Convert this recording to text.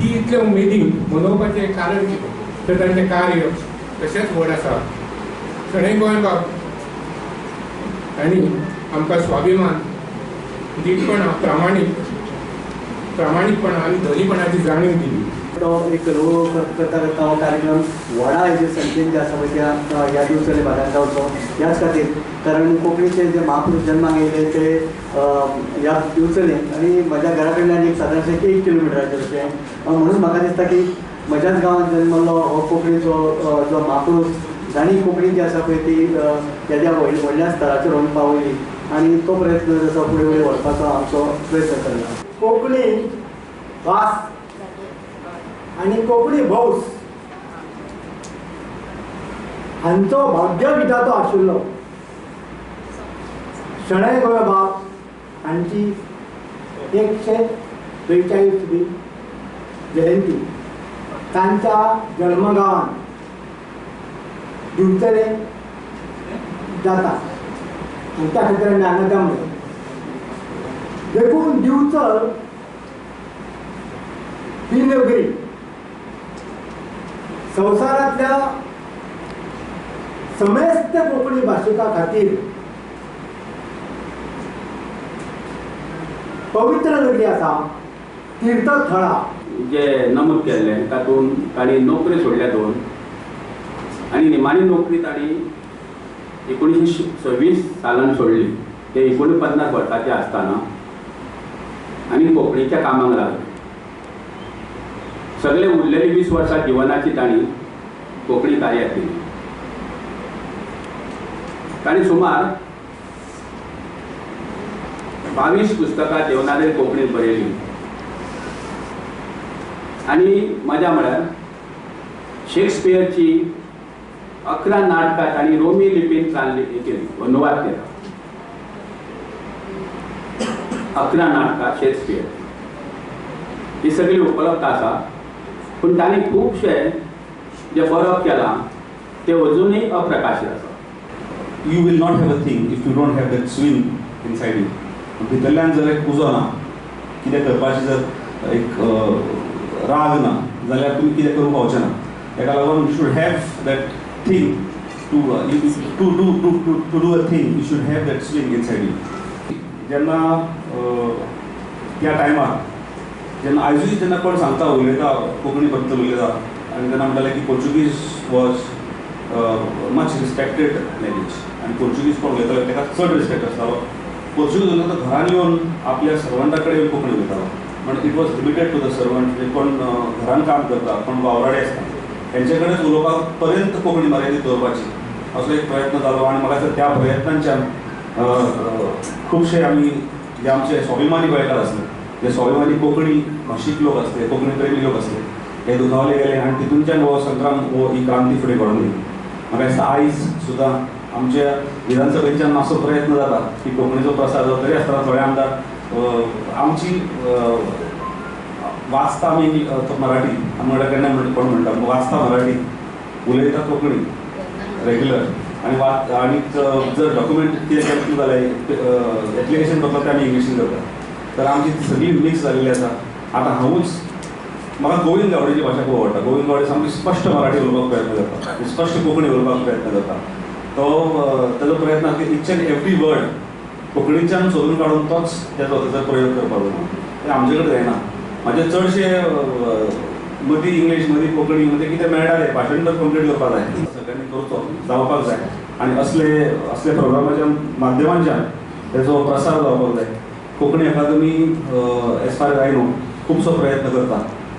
ती इतल्या उमेदीन मनोवपाचें कारण कितें तर तांचें कार्य तशेंच व्हड आसा. शणै गोंयबाब आनी आमकां स्वाभिमान धीटपणा प्रामाणीकपणा आनी धनीपणाची जाणीव दिली. तो एक रोव करता करता हो कार्यक्रम व्हडा हेजे संख्येन जे आसा पळय त्या ह्या दिवसांनी भागांत जावचो ह्याच खातीर कारण कोंकणीचे जे महापुरूश जन्माक येयले ते ह्या दिवसांनी आनी म्हज्या घरा कडल्यान एक सादारणशें 1 किलोमिटराचेर अशें म्हणून म्हाका दिसता की म्हज्याच गांवांत जल्मलो हो कोंकणीचो जो महापुरूश जाणी कोंकणी जी आसा पळय ती तेज्या व्हडल्या स्तराचेर व्हरून पावयली आनी तो प्रयत्न जो फुडें फुडें व्हरपाचो आमचो प्रयत्न करता. कोंकणी भास आणि कोंकणी भौस हांचो भाग्य विधातो आशिल्लो शणै गोंयबाब हांची 142वी जयंती तांच्या जन्मगांवांत दिवचले जाता आनी त्या खातीर आमी हांगा जमले. देखून दिवचल ही नगरी संवसारांतल्या समेस्त कोंकणी भाशिकां खातीर पवित्र नगरी आसा, तीर्थस्थळा. जे नमूद केल्ले तातूंत ताणी नोकरी सोडल्या 2 आनी निमाणी नोकरी ताणी 1926 सालान सोडली. ते 49 वर्साचे आसतना आनी कोंकणीच्या कामाक लागले. सगळे उरलेली 20 वर्सां जिवनाची ताणी कोंकणी कार्याक दिली. ताणी सुमार 22 पुस्तकां देवनागरी कोंकणीत बरयली आनी मजा म्हळ्यार शेक्सपियरची 11 नाटकां ताणी रोमी लिपीन केली, अनुवाद केला. 11 नाटकां शेक्सपियर ही सगळी उपलब्ध आसा. पूण ताणी खूबशे जे बरोवप केलां ते अजूनय अप्रकाशीत आसा. You will not have a thing if you don't have that swing inside you. भितरल्यान जर एक उजो ना, कितें करपाची जर एक राग ना जाल्यार तुमी कितें करूंक पावचे ना. ताका लागून you should have that thing to do a thing. You should have that swing inside you. जेन्ना त्या टायमार जेन्ना आयजूय जेन्ना कोण सांगता उलयता कोंकणी बद्दल उलयता आनी तेन्ना म्हणटाले की Portuguese was much respected language आनी पोर्चुगीज कोण उलयताले ताका चड रिस्पेक्ट आसतालो. पोर्चुगीज उलयता तो घरान येवन आपल्या सर्वंटा कडेन येवन कोंकणी उलयतालो. म्हणजे it was limited to the servant. कोण घरान काम करता कोण वावराडे आसता हेंचे कडेन उलोवपाक पर्यंत कोंकणी मर्यादीत दवरपाची असो एक प्रयत्न जालो. आनी म्हाका दिसता त्या प्रयत्नांच्यान खुबशे आमी जे आमचे स्वाभिमानी गोंयकार आसले, जे स्वाभिमानी कोंकणी भाशीक लोक आसले, कोंकणी प्रेमी लोक आसले, हे दुखावले गेले आनी तितूनच्यान हो संग्राम ही क्रांती फुडें घडोवन येयली. म्हाका दिसता आयज सुद्दां आमच्या विधानसभेच्यान मातसो प्रयत्न जाता की कोंकणीचो प्रसार जाता. तरी आसतना थोडे आमदार आमची वाचता आमी मराठी म्हणटा केन्ना कोण म्हणटा वाचता मराठी उलयता कोंकणी रेग्युलर आनी जर डॉक्युमेंट कितें करतलो जाल्यार एप्लिकेशन करता तें आमी इंग्लिशीन करता. तर आमची सगळी मिक्स जाल्ली आसा. आतां हांवूच म्हाका गोविंद गावडेची भाशा खूब आवडटा. गोविंद गावडे सामकी स्पश्ट मराठी उलोवपाक प्रयत्न करता, स्पश्ट कोंकणी उलोवपाक प्रयत्न करता. ताजो प्रयत्न की इच एंड एवरी वर्ड कोंकणीच्यान सोदून काडून तोच तेजो प्रयोग करपाक जाय. तें आमचे कडेन जायना. म्हाजे चडशे मदीं इंग्लीश मदीं कोंकणी मदीं कितें मेळटालें भाशण कंप्लीट करपाक जाय. सगळ्यांनी करचो जावपाक जाय आनी असले प्रोग्रामाच्या माध्यमांच्यान तेजो प्रसार जावपाक जाय. Konkani academy as far as I know खुबसो प्रयत्न करता.